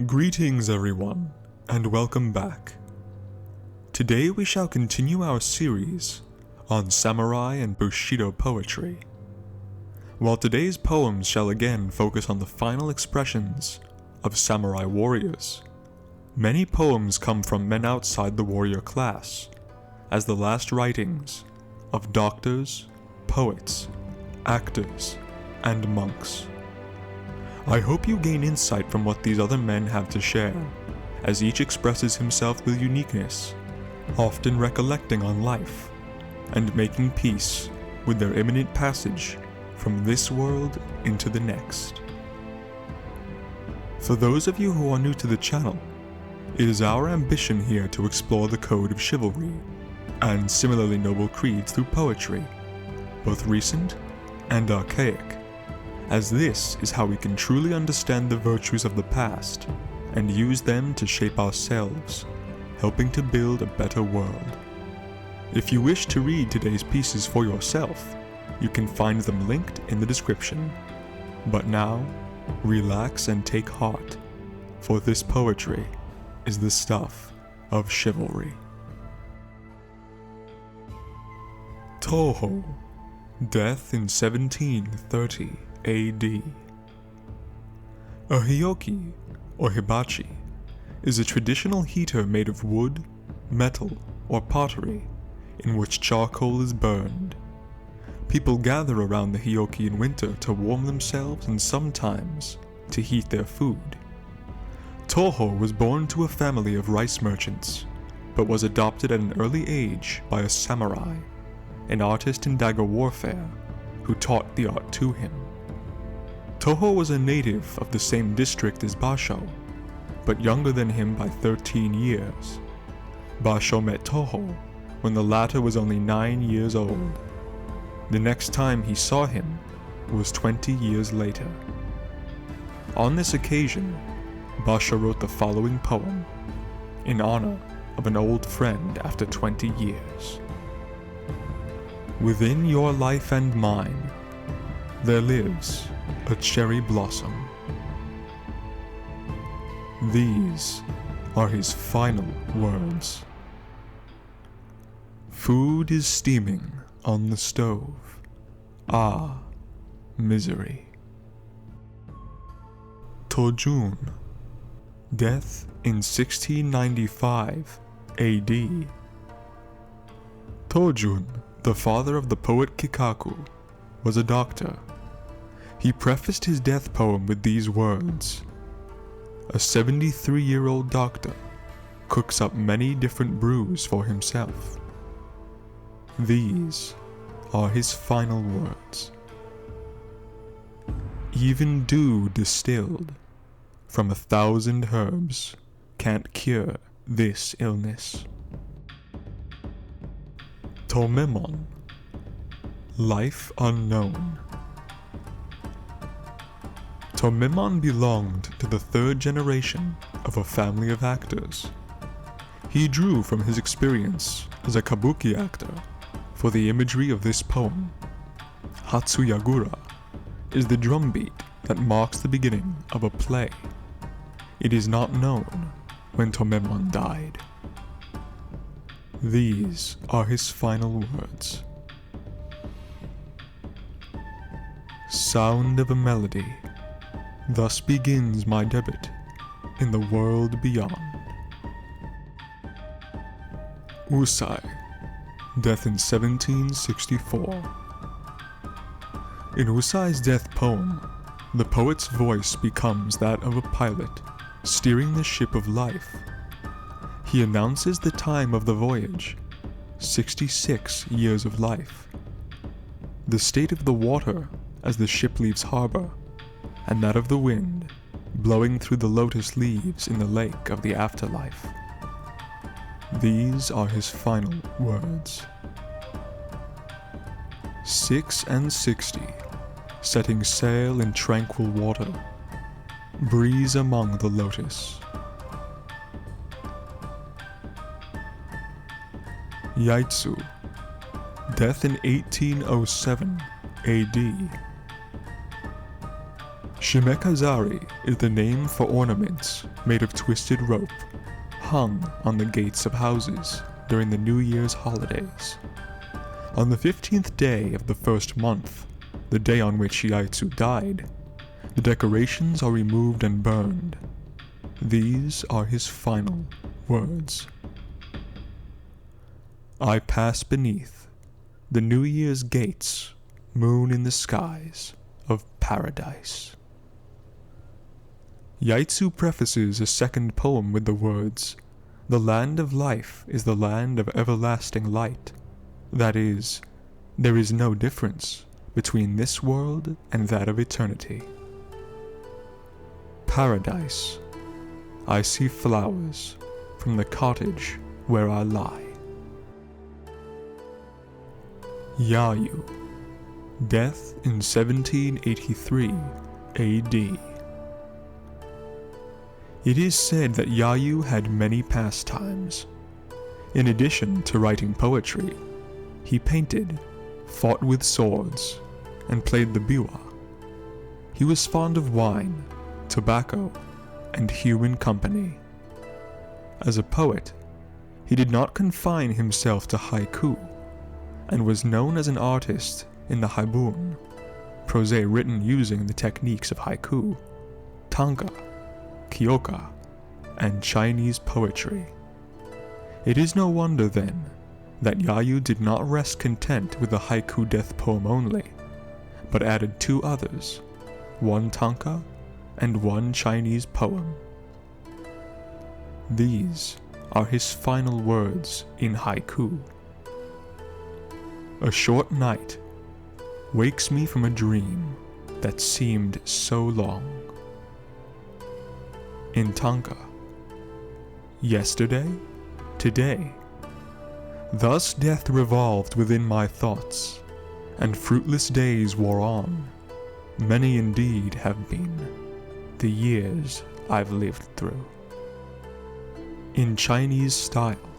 Greetings everyone, and welcome back. Today we shall continue our series on Samurai and Bushido poetry. While today's poems shall again focus on the final expressions of samurai warriors, many poems come from men outside the warrior class, as the last writings of doctors, poets, actors, and monks. I hope you gain insight from what these other men have to share, as each expresses himself with uniqueness, often recollecting on life, and making peace with their imminent passage from this world into the next. For those of you who are new to the channel, it is our ambition here to explore the code of chivalry, and similarly noble creeds through poetry, both recent and archaic, as this is how we can truly understand the virtues of the past and use them to shape ourselves, helping to build a better world. If you wish to read today's pieces for yourself, you can find them linked in the description. But now, relax and take heart, for this poetry is the stuff of chivalry. Toho, death in 1730 AD. A hyoki, or hibachi, is a traditional heater made of wood, metal, or pottery, in which charcoal is burned. People gather around the hyoki in winter to warm themselves and sometimes to heat their food. Toho was born to a family of rice merchants, but was adopted at an early age by a samurai, an artist in dagger warfare, who taught the art to him. Toho was a native of the same district as Basho, but younger than him by 13 years. Basho met Toho when the latter was only 9 years old. The next time he saw him was 20 years later. On this occasion, Basho wrote the following poem, in honor of an old friend after 20 years. Within your life and mine, there lives a cherry blossom. These are his final words. Food is steaming on the stove. Ah, misery. Tojun, death in 1695 AD. Tojun, the father of the poet Kikaku, was a doctor. He prefaced his death poem with these words: a 73-year-old doctor cooks up many different brews for himself. These are his final words. Even dew distilled from 1,000 herbs can't cure this illness. Tomemon, life unknown. Tomemon belonged to the third generation of a family of actors. He drew from his experience as a kabuki actor for the imagery of this poem. Hatsuyagura is the drumbeat that marks the beginning of a play. It is not known when Tomemon died. These are his final words. Sound of a melody, thus begins my debut in the world beyond. Usai, death in 1764. In Usai's death poem, the poet's voice becomes that of a pilot steering the ship of life. He announces the time of the voyage, 66 years of life, the state of the water as the ship leaves harbor, and that of the wind blowing through the lotus leaves in the lake of the afterlife. These are his final words. 660, setting sail in tranquil water, breeze among the lotus. Yaitsu, death in 1807 AD. Shimekazari is the name for ornaments made of twisted rope, hung on the gates of houses during the New Year's holidays. On the 15th day of the first month, the day on which Yaitsu died, the decorations are removed and burned. These are his final words. I pass beneath the New Year's gates, moon in the skies of paradise. Yaitsu prefaces a second poem with the words, "The land of life is the land of everlasting light. That is, there is no difference between this world and that of eternity. Paradise. I see flowers from the cottage where I lie." Yayu. Death in 1783 AD. It is said that Yayu had many pastimes. In addition to writing poetry, he painted, fought with swords, and played the biwa. He was fond of wine, tobacco, and human company. As a poet, he did not confine himself to haiku, and was known as an artist in the haibun, prose written using the techniques of haiku, tanka, kyoka, and Chinese poetry. It is no wonder, then, that Yayu did not rest content with the haiku death poem only, but added two others, one tanka and one Chinese poem. These are his final words in haiku. A short night wakes me from a dream that seemed so long. In tanka. Yesterday, today. Thus death revolved within my thoughts, and fruitless days wore on. Many indeed have been the years I've lived through. In Chinese style.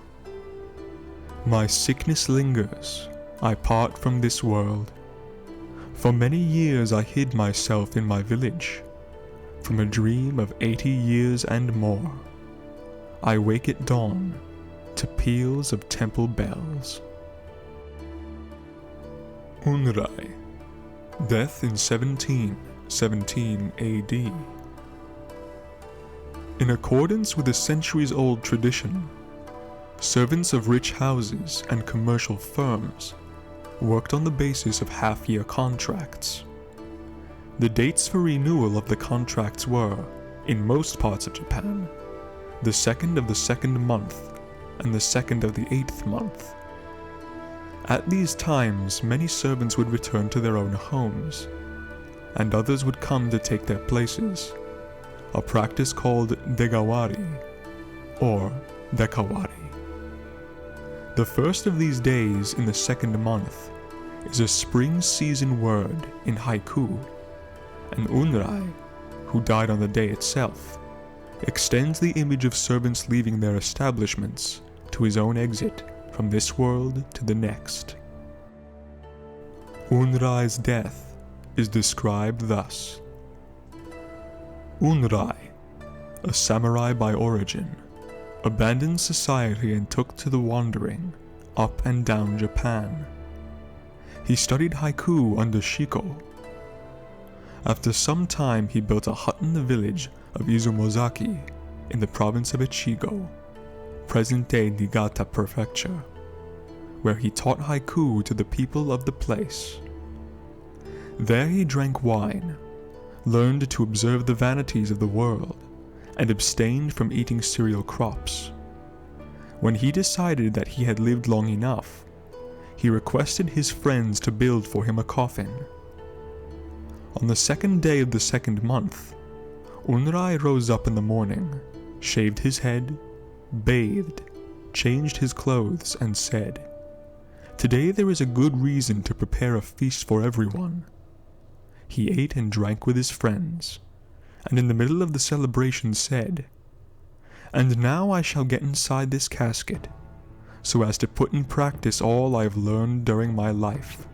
My sickness lingers, I part from this world. For many years I hid myself in my village. From a dream of 80 years and more, I wake at dawn to peals of temple bells. Unrai. Death in 1717 AD. In accordance with a centuries-old tradition, servants of rich houses and commercial firms worked on the basis of half-year contracts. The dates for renewal of the contracts were, in most parts of Japan, the 2nd of the 2nd month and the 2nd of the 8th month. At these times, many servants would return to their own homes, and others would come to take their places, a practice called degawari, or dekawari. The first of these days in the 2nd month is a spring season word in haiku, and Unrai, who died on the day itself, extends the image of servants leaving their establishments to his own exit from this world to the next. Unrai's death is described thus. Unrai, a samurai by origin, abandoned society and took to the wandering up and down Japan. He studied haiku under Shiko. After some time he built a hut in the village of Izumozaki in the province of Echigo, present-day Niigata Prefecture, where he taught haiku to the people of the place. There he drank wine, learned to observe the vanities of the world, and abstained from eating cereal crops. When he decided that he had lived long enough, he requested his friends to build for him a coffin. On the 2nd day of the 2nd month, Unrai rose up in the morning, shaved his head, bathed, changed his clothes, and said, "Today there is a good reason to prepare a feast for everyone." He ate and drank with his friends, and in the middle of the celebration said, "And now I shall get inside this casket, so as to put in practice all I have learned during my life.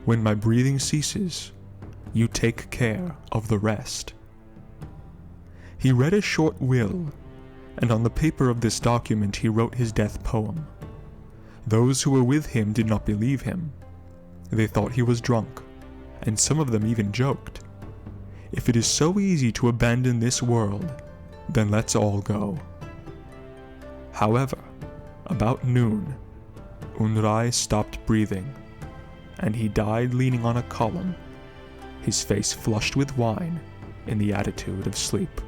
When my breathing ceases, you take care of the rest. He read a short will, and on the paper of this document he wrote his death poem. Those who were with him did not believe him. They thought he was drunk, and some of them even joked, "If it is so easy to abandon this world, then let's all go." However, about noon, Unrai stopped breathing, and he died leaning on a column, his face flushed with wine in the attitude of sleep.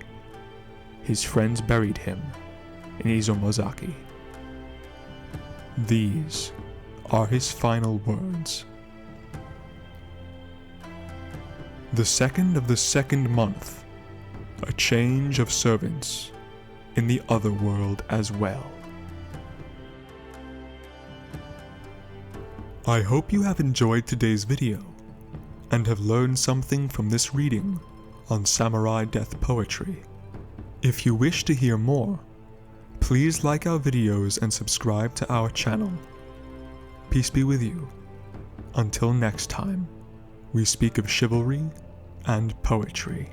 His friends buried him in Izumozaki. These are his final words. The second of the second month, a change of servants in the other world as well. I hope you have enjoyed today's video and have learned something from this reading on samurai death poetry. If you wish to hear more, please like our videos and subscribe to our channel. Peace be with you. Until next time, we speak of chivalry and poetry.